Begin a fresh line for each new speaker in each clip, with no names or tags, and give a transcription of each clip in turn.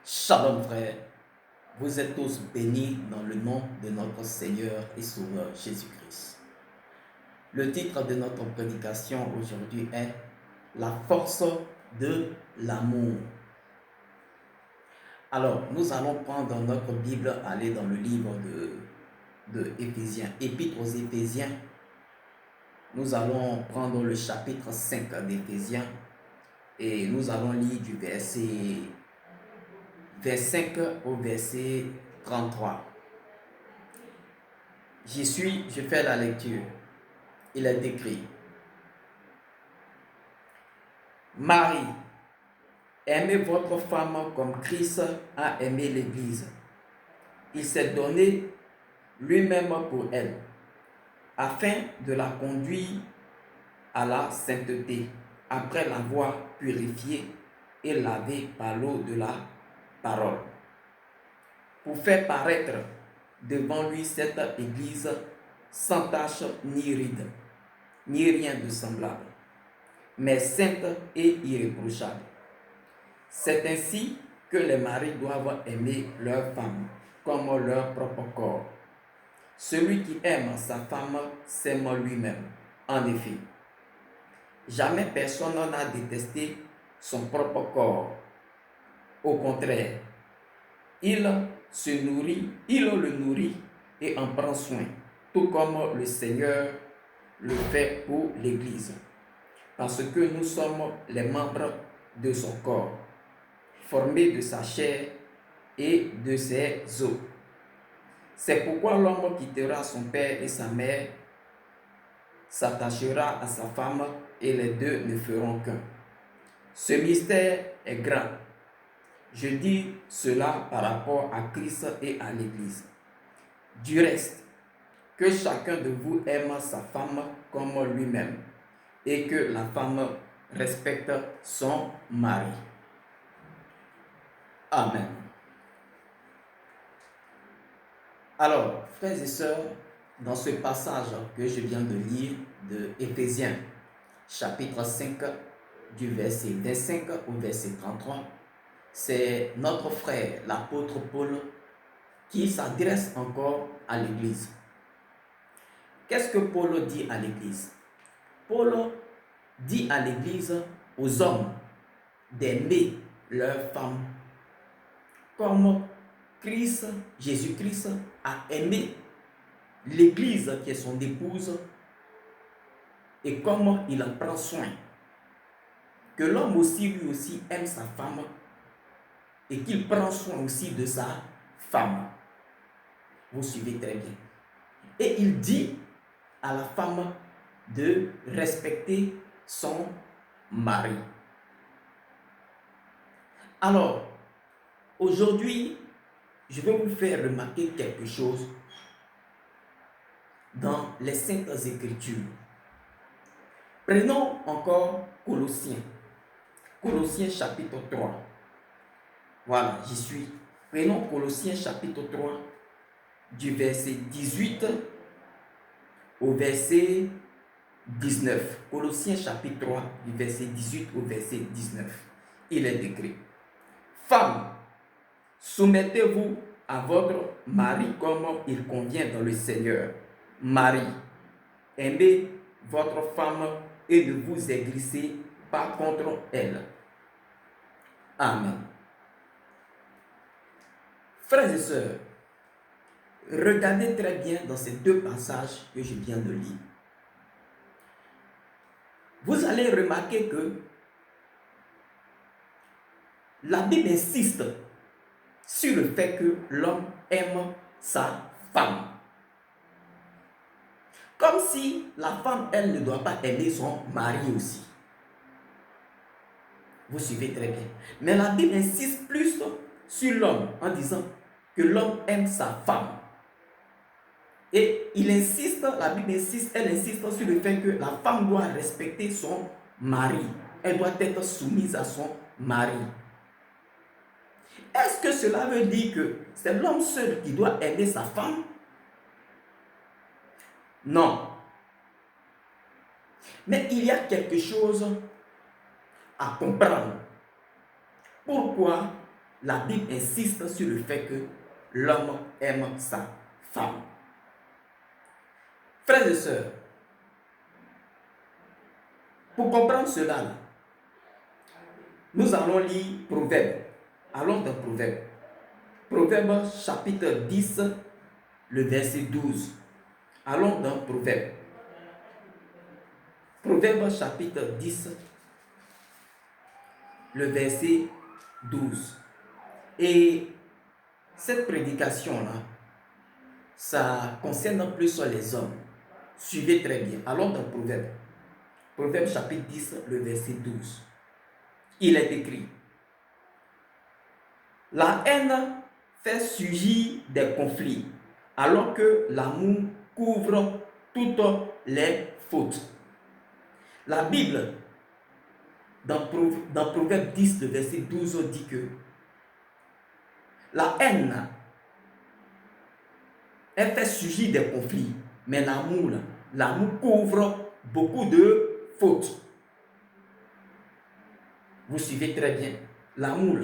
Shalom frère, vous êtes tous bénis dans le nom de notre Seigneur et Sauveur Jésus-Christ. Le titre de notre prédication aujourd'hui est La force de l'amour. Alors, nous allons prendre notre Bible, aller dans le livre de Éphésiens, Épître aux Éphésiens. Nous allons prendre le chapitre 5 d'Éphésiens et nous allons lire du verset 5 au verset 33. J'y suis, je fais la lecture. Il est écrit: Marie, aimez votre femme comme Christ a aimé l'Église. Il s'est donné lui-même pour elle, afin de la conduire à la sainteté, après l'avoir purifiée et lavée par l'eau de la parole, pour faire paraître devant lui cette Église sans tache ni ride, ni rien de semblable, mais sainte et irréprochable. C'est ainsi que les maris doivent aimer leur femme comme leur propre corps. Celui qui aime sa femme s'aime lui-même. En effet, jamais personne n'a détesté son propre corps. Au contraire, il le nourrit et en prend soin, tout comme le Seigneur le fait pour l'Église, parce que nous sommes les membres de son corps, formés de sa chair et de ses os. C'est pourquoi l'homme quittera son père et sa mère, s'attachera à sa femme, et les deux ne feront qu'un. Ce mystère est grand. Je dis cela par rapport à Christ et à l'Église. Du reste, que chacun de vous aime sa femme comme lui-même, et que la femme respecte son mari. Amen. Alors, frères et sœurs, dans ce passage que je viens de lire de Éphésiens, chapitre 5, du verset 25 au verset 33, c'est notre frère, l'apôtre Paul, qui s'adresse encore à l'Église. Qu'est-ce que Paul dit à l'Église? Paul dit à l'Église, aux hommes, d'aimer leurs femmes comme Jésus-Christ a aimé l'Église qui est son épouse et comme il en prend soin. Que l'homme aussi, lui aussi, aime sa femme et qu'il prend soin aussi de sa femme. Vous suivez très bien. Et il dit à la femme de respecter son mari. Alors, aujourd'hui, je vais vous faire remarquer quelque chose dans les Saintes Écritures. Prenons encore Colossiens. Colossiens chapitre 3. Voilà, j'y suis. Prenons Colossiens chapitre 3, du verset 18 au verset 19. Colossiens chapitre 3, du verset 18 au verset 19. Il est écrit: Femmes, soumettez-vous à votre mari comme il convient dans le Seigneur. Marie, aimez votre femme et ne vous aigrissez pas contre elle. Amen. Frères et sœurs, regardez très bien dans ces deux passages que je viens de lire. Vous allez remarquer que la Bible insiste sur le fait que l'homme aime sa femme. Comme si la femme, elle ne doit pas aimer son mari aussi. Vous suivez très bien. Mais la Bible insiste plus sur l'homme en disant que l'homme aime sa femme. Et il insiste, la Bible insiste, elle insiste sur le fait que la femme doit respecter son mari. Elle doit être soumise à son mari. Est-ce que cela veut dire que c'est l'homme seul qui doit aimer sa femme? Non. Mais il y a quelque chose à comprendre. Pourquoi la Bible insiste sur le fait que l'homme aime sa femme. Frères et sœurs, pour comprendre cela, nous allons lire Proverbe. Allons dans Proverbe. Proverbe chapitre 10, le verset 12. Allons dans Proverbe. Proverbe chapitre 10, le verset 12. Et cette prédication-là, ça concerne plus les hommes. Suivez très bien. Allons dans Proverbe. Proverbe chapitre 10, le verset 12. Il est écrit: la haine fait surgir des conflits, alors que l'amour couvre toutes les fautes. La Bible, dans Proverbe 10, le verset 12, dit que la haine, elle fait surgir des conflits, mais l'amour couvre beaucoup de fautes. Vous suivez très bien. L'amour,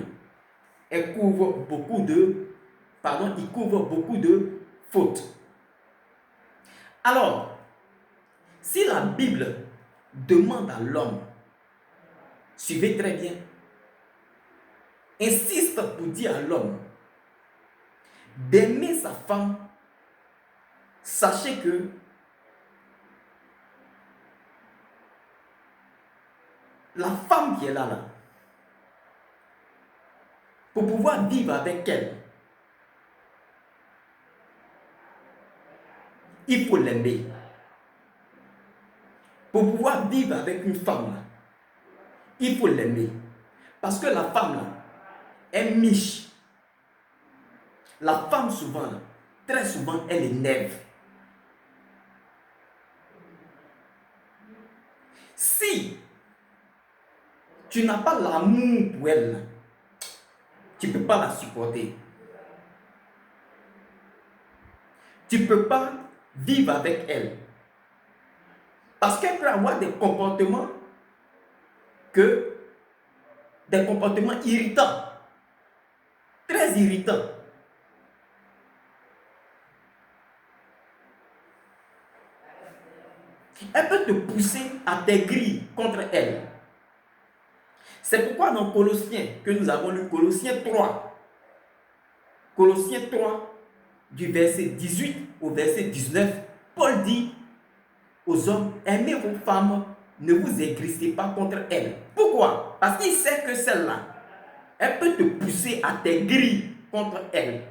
il couvre beaucoup de fautes. Alors, si la Bible demande à l'homme, suivez très bien, insiste pour dire à l'homme d'aimer sa femme, sachez que la femme qui est là, pour pouvoir vivre avec elle, il faut l'aimer. Pour pouvoir vivre avec une femme, il faut l'aimer. Parce que la femme, elle miche. La femme, souvent, très souvent, elle énerve. Si tu n'as pas l'amour pour elle, tu ne peux pas la supporter. Tu ne peux pas vivre avec elle. Parce qu'elle peut avoir des comportements irritants. Très irritants. Elle peut te pousser à t'aigrir contre elle. C'est pourquoi dans Colossiens, que nous avons lu, Colossiens 3, du verset 18 au verset 19, Paul dit aux hommes: aimez vos femmes, ne vous aigrissez pas contre elles. Pourquoi? Parce qu'il sait que celle-là, elle peut te pousser à t'aigrir contre elle.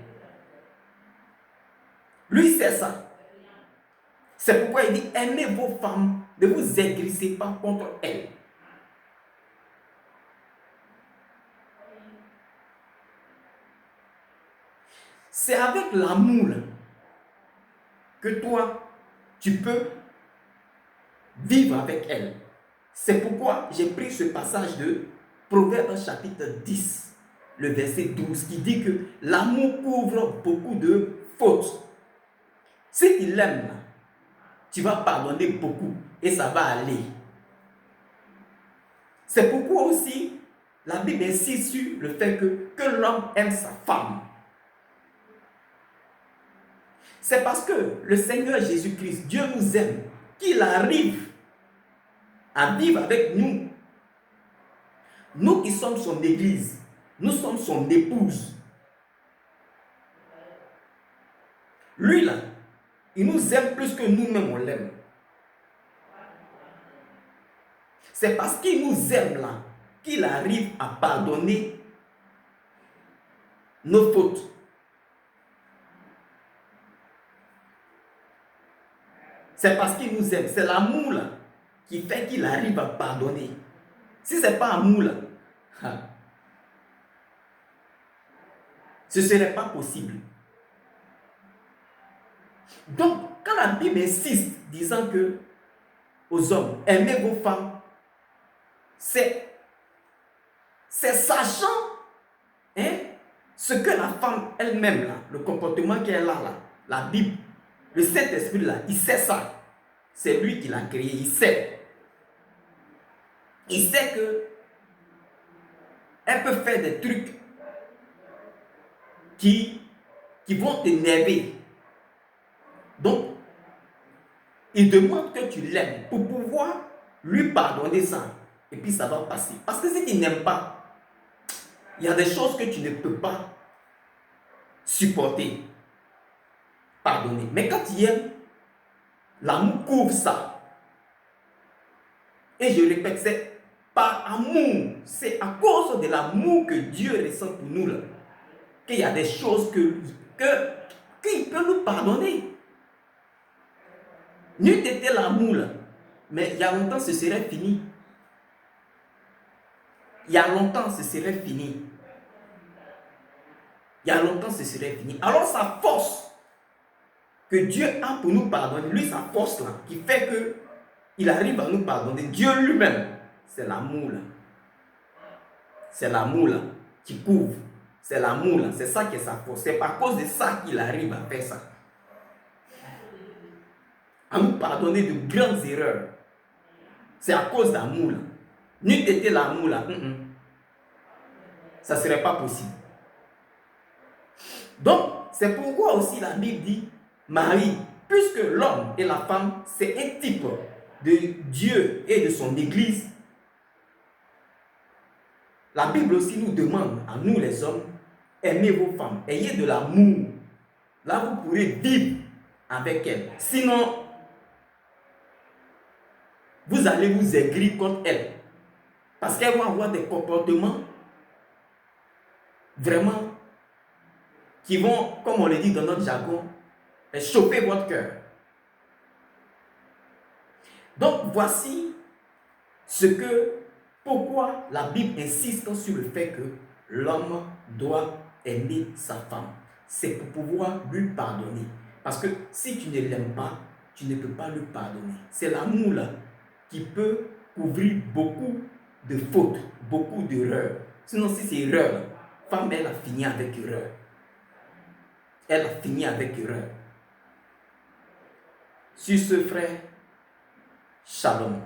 Lui, c'est ça. C'est pourquoi il dit: aimez vos femmes, ne vous aigrissez pas contre elles. C'est avec l'amour que toi, tu peux vivre avec elle. C'est pourquoi j'ai pris ce passage de Proverbe chapitre 10, le verset 12, qui dit que l'amour couvre beaucoup de fautes. Si tu l'aimes, tu vas pardonner beaucoup et ça va aller. C'est pourquoi aussi la Bible insiste sur le fait que l'homme aime sa femme. C'est parce que le Seigneur Jésus-Christ, Dieu nous aime, qu'il arrive à vivre avec nous. Nous qui sommes son église, nous sommes son épouse. Lui là, il nous aime plus que nous-mêmes on l'aime. C'est parce qu'il nous aime là qu'il arrive à pardonner nos fautes. C'est parce qu'il nous aime. C'est l'amour là qui fait qu'il arrive à pardonner. Si ce n'est pas amour là, ce ne serait pas possible. Donc, quand la Bible insiste disant que aux hommes, aimez vos femmes, c'est sachant ce que la femme elle-même, là, le comportement qu'elle a là, la Bible, le Saint-Esprit là, il sait ça. C'est lui qui l'a créé, il sait. Il sait que elle peut faire des trucs qui vont t'énerver. Donc, il demande que tu l'aimes pour pouvoir lui pardonner ça. Et puis ça va passer. Parce que si tu n'aimes pas, il y a des choses que tu ne peux pas supporter, pardonner. Mais quand tu aimes, l'amour couvre ça. Et je répète, c'est par amour, c'est à cause de l'amour que Dieu ressent pour nous là, qu'il y a des choses qu'il peut nous pardonner. N'eût été l'amour là, mais il y a longtemps ce serait fini. Il y a longtemps ce serait fini. Il y a longtemps ce serait fini. Alors sa force que Dieu a pour nous pardonner, lui sa force là, qui fait que il arrive à nous pardonner, Dieu lui-même, c'est l'amour là. C'est l'amour là qui couvre. C'est l'amour là, c'est ça qui est sa force. C'est par cause de ça qu'il arrive à faire ça. À nous pardonner de grandes erreurs. C'est à cause d'amour là. N'eût été l'amour là, ça ne serait pas possible. Donc, c'est pourquoi aussi la Bible dit, Marie, puisque l'homme et la femme, c'est un type de Dieu et de son Église, la Bible aussi nous demande, à nous les hommes, aimez vos femmes, ayez de l'amour. Là, vous pourrez vivre avec elles. Sinon, vous allez vous aigrir contre elles. Parce qu'elles vont avoir des comportements vraiment qui vont, comme on le dit dans notre jargon, chauffer votre cœur. Donc, voici pourquoi la Bible insiste sur le fait que l'homme doit aimer sa femme. C'est pour pouvoir lui pardonner. Parce que si tu ne l'aimes pas, tu ne peux pas lui pardonner. C'est l'amour là qui peut couvrir beaucoup de fautes, beaucoup d'erreurs. Sinon, si c'est erreur, la femme, elle a fini avec erreur. Elle a fini avec erreur. Sur ce, frère, shalom.